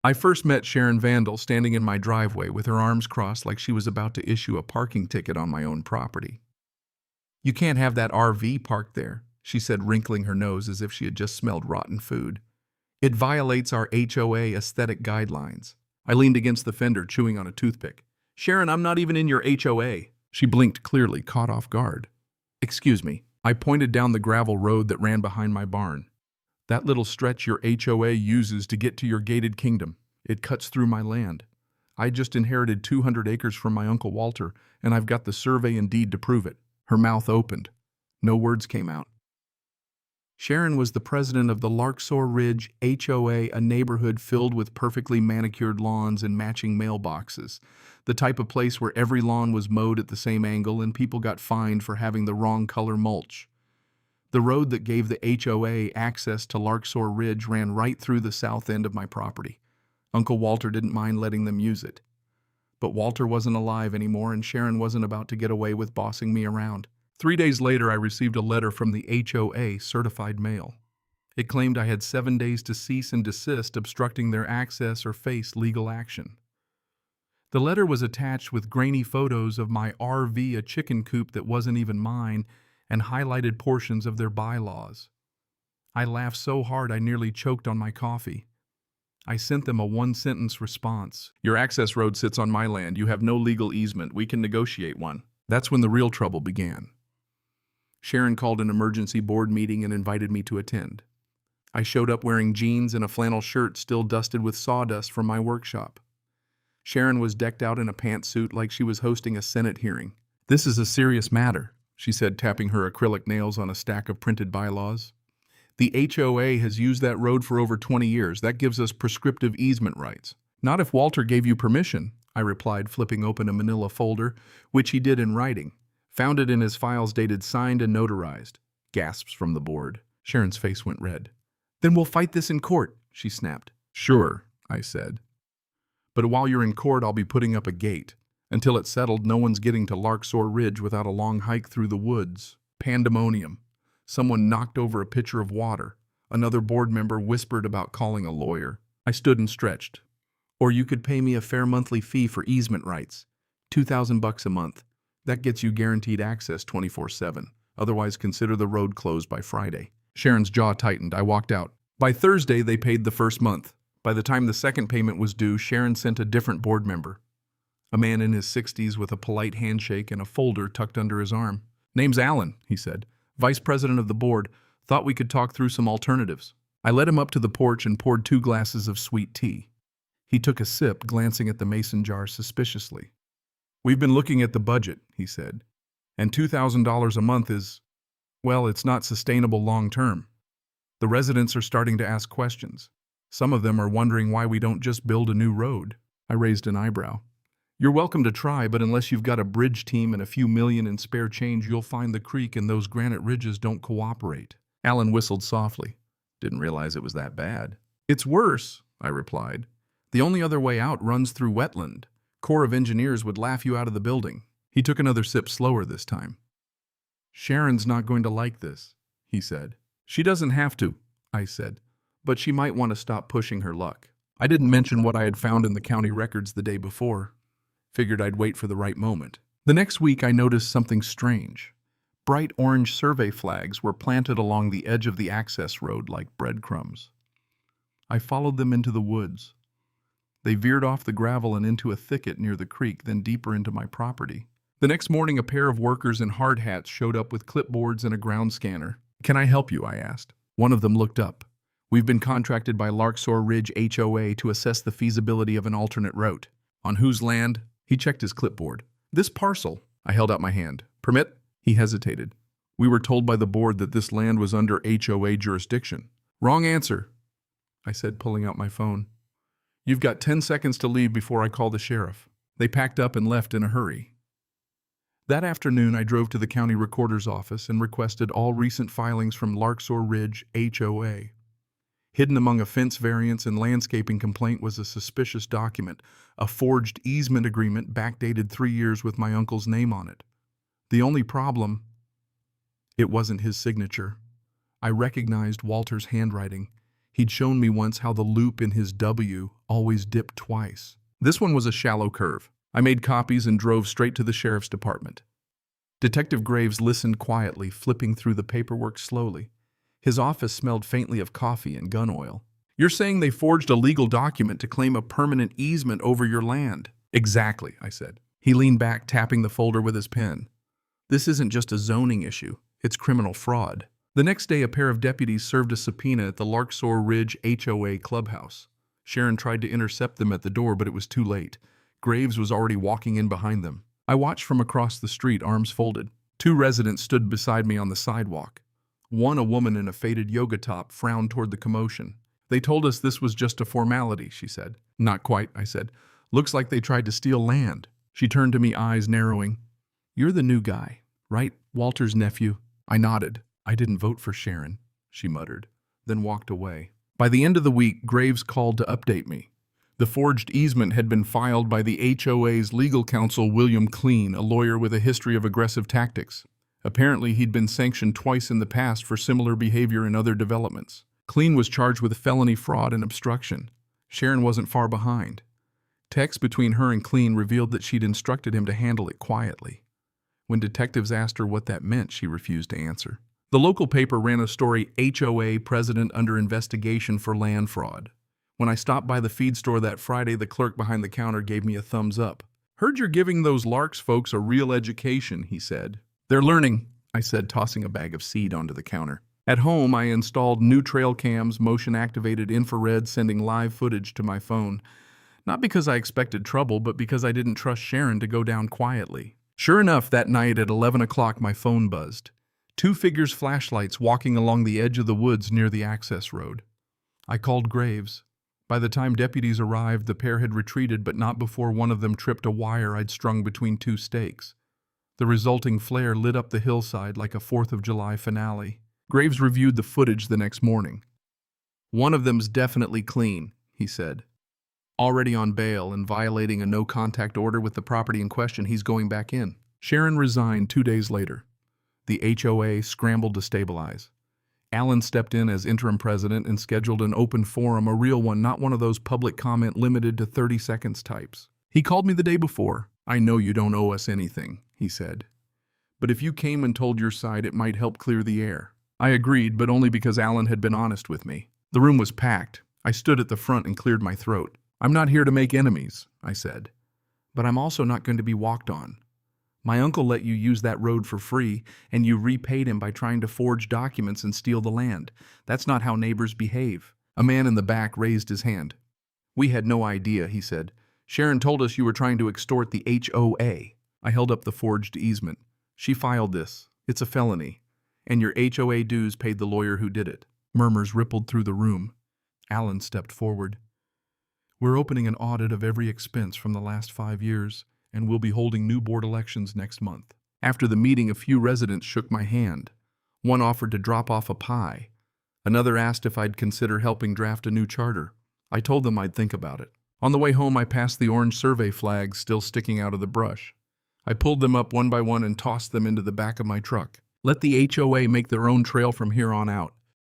I first met Sharon Vandal standing in my driveway with her arms crossed like she was about to issue a parking ticket on my own property. "You can't have that RV parked there," she said, wrinkling her nose as if she had just smelled rotten food. "It violates our HOA aesthetic guidelines." I leaned against the fender, chewing on a toothpick. "Sharon, I'm not even in your HOA." She blinked, clearly caught off guard. "Excuse me." I pointed down the gravel road that ran behind my barn. "That little stretch your HOA uses to get to your gated kingdom. It cuts through my land. I just inherited 200 acres from my Uncle Walter, and I've got the survey and deed to prove it." Her mouth opened. No words came out. Sharon was the president of the Larksour Ridge HOA, a neighborhood filled with perfectly manicured lawns and matching mailboxes, the type of place where every lawn was mowed at the same angle and people got fined for having the wrong color mulch. The road that gave the HOA access to Larksour Ridge ran right through the south end of my property. Uncle Walter didn't mind letting them use it. But Walter wasn't alive anymore, and Sharon wasn't about to get away with bossing me around. 3 days later, I received a letter from the HOA certified mail. It claimed I had 7 days to cease and desist obstructing their access or face legal action. The letter was attached with grainy photos of my RV, a chicken coop that wasn't even mine, and highlighted portions of their bylaws. I laughed so hard I nearly choked on my coffee. I sent them a one-sentence response. "Your access road sits on my land. You have no legal easement. We can negotiate one." That's when the real trouble began. Sharon called an emergency board meeting and invited me to attend. I showed up wearing jeans and a flannel shirt still dusted with sawdust from my workshop. Sharon was decked out in a pantsuit like she was hosting a Senate hearing. "This is a serious matter," she said, tapping her acrylic nails on a stack of printed bylaws. "The HOA has used that road for over 20 years. That gives us prescriptive easement rights." "Not if Walter gave you permission," I replied, flipping open a manila folder, which he did in writing. "Found it in his files dated signed and notarized." Gasps from the board. Sharon's face went red. "Then we'll fight this in court," she snapped. "Sure," I said. "But while you're in court, I'll be putting up a gate. Until it's settled, no one's getting to Larksour Ridge without a long hike through the woods." Pandemonium. Someone knocked over a pitcher of water. Another board member whispered about calling a lawyer. I stood and stretched. "Or you could pay me a fair monthly fee for easement rights. $2,000 a month. That gets you guaranteed access 24/7. Otherwise, consider the road closed by Friday." Sharon's jaw tightened. I walked out. By Thursday, they paid the first month. By the time the second payment was due, Sharon sent a different board member. A man in his 60s with a polite handshake and a folder tucked under his arm. "Name's Alan," he said. "Vice president of the board. Thought we could talk through some alternatives." I led him up to the porch and poured 2 glasses of sweet tea. He took a sip, glancing at the mason jar suspiciously. "We've been looking at the budget," he said, "and $2,000 a month is, well, it's not sustainable long term. The residents are starting to ask questions. Some of them are wondering why we don't just build a new road." I raised an eyebrow. "You're welcome to try, but unless you've got a bridge team and a few million in spare change, you'll find the creek and those granite ridges don't cooperate." Alan whistled softly. "Didn't realize it was that bad." "It's worse," I replied. "The only other way out runs through wetland. Corps of Engineers would laugh you out of the building." He took another sip, slower this time. "Sharon's not going to like this," he said. "She doesn't have to," I said, "but she might want to stop pushing her luck." I didn't mention what I had found in the county records the day before. Figured I'd wait for the right moment. The next week, I noticed something strange. Bright orange survey flags were planted along the edge of the access road like breadcrumbs. I followed them into the woods. They veered off the gravel and into a thicket near the creek, then deeper into my property. The next morning, a pair of workers in hard hats showed up with clipboards and a ground scanner. "Can I help you?" I asked. One of them looked up. "We've been contracted by Larksour Ridge HOA to assess the feasibility of an alternate route." "On whose land?" He checked his clipboard. "This parcel." I held out my hand. "Permit?" He hesitated. "We were told by the board that this land was under HOA jurisdiction." "Wrong answer," I said, pulling out my phone. "You've got 10 seconds to leave before I call the sheriff." They packed up and left in a hurry. That afternoon, I drove to the county recorder's office and requested all recent filings from Larksour Ridge HOA. Hidden among a fence variance and landscaping complaint was a suspicious document, a forged easement agreement backdated 3 years with my uncle's name on it. The only problem, it wasn't his signature. I recognized Walter's handwriting. He'd shown me once how the loop in his W always dipped twice. This one was a shallow curve. I made copies and drove straight to the sheriff's department. Detective Graves listened quietly, flipping through the paperwork slowly. His office smelled faintly of coffee and gun oil. "You're saying they forged a legal document to claim a permanent easement over your land?" "Exactly," I said. He leaned back, tapping the folder with his pen. "This isn't just a zoning issue. It's criminal fraud." The next day, a pair of deputies served a subpoena at the Larksour Ridge HOA clubhouse. Sharon tried to intercept them at the door, but it was too late. Graves was already walking in behind them. I watched from across the street, arms folded. Two residents stood beside me on the sidewalk. One, a woman in a faded yoga top, frowned toward the commotion. "They told us this was just a formality," she said. "Not quite," I said. "Looks like they tried to steal land." She turned to me, eyes narrowing. "You're the new guy, right? Walter's nephew?" I nodded. "I didn't vote for Sharon," she muttered, then walked away. By the end of the week, Graves called to update me. The forged easement had been filed by the HOA's legal counsel, William Clean, a lawyer with a history of aggressive tactics. Apparently, he'd been sanctioned twice in the past for similar behavior in other developments. Clean was charged with felony fraud and obstruction. Sharon wasn't far behind. Texts between her and Clean revealed that she'd instructed him to handle it quietly. When detectives asked her what that meant, she refused to answer. The local paper ran a story, "HOA President Under Investigation for Land Fraud." When I stopped by the feed store that Friday, the clerk behind the counter gave me a thumbs up. "Heard you're giving those Larks folks a real education," he said. "They're learning," I said, tossing a bag of seed onto the counter. At home, I installed new trail cams, motion-activated infrared, sending live footage to my phone. Not because I expected trouble, but because I didn't trust Sharon to go down quietly. Sure enough, that night at 11 o'clock, my phone buzzed. Two figures' flashlights walking along the edge of the woods near the access road. I called Graves. By the time deputies arrived, the pair had retreated, but not before one of them tripped a wire I'd strung between two stakes. The resulting flare lit up the hillside like a 4th of July finale. Graves reviewed the footage the next morning. "One of them's definitely Clean," he said. "Already on bail and violating a no-contact order with the property in question, he's going back in." Sharon resigned 2 days later. The HOA scrambled to stabilize. Alan stepped in as interim president and scheduled an open forum, a real one, not one of those public comment limited to 30 seconds types. He called me the day before. "I know you don't owe us anything," he said. "But if you came and told your side, it might help clear the air." I agreed, but only because Alan had been honest with me. The room was packed. I stood at the front and cleared my throat. "I'm not here to make enemies," I said. "But I'm also not going to be walked on. My uncle let you use that road for free, and you repaid him by trying to forge documents and steal the land. That's not how neighbors behave." A man in the back raised his hand. "We had no idea," he said. "Sharon told us you were trying to extort the HOA." I held up the forged easement. "She filed this. It's a felony. And your HOA dues paid the lawyer who did it." Murmurs rippled through the room. Alan stepped forward. "We're opening an audit of every expense from the last 5 years, and we'll be holding new board elections next month." After the meeting, a few residents shook my hand. One offered to drop off a pie. Another asked if I'd consider helping draft a new charter. I told them I'd think about it. On the way home, I passed the orange survey flags still sticking out of the brush. I pulled them up one by one and tossed them into the back of my truck. Let the HOA make their own trail from here on out.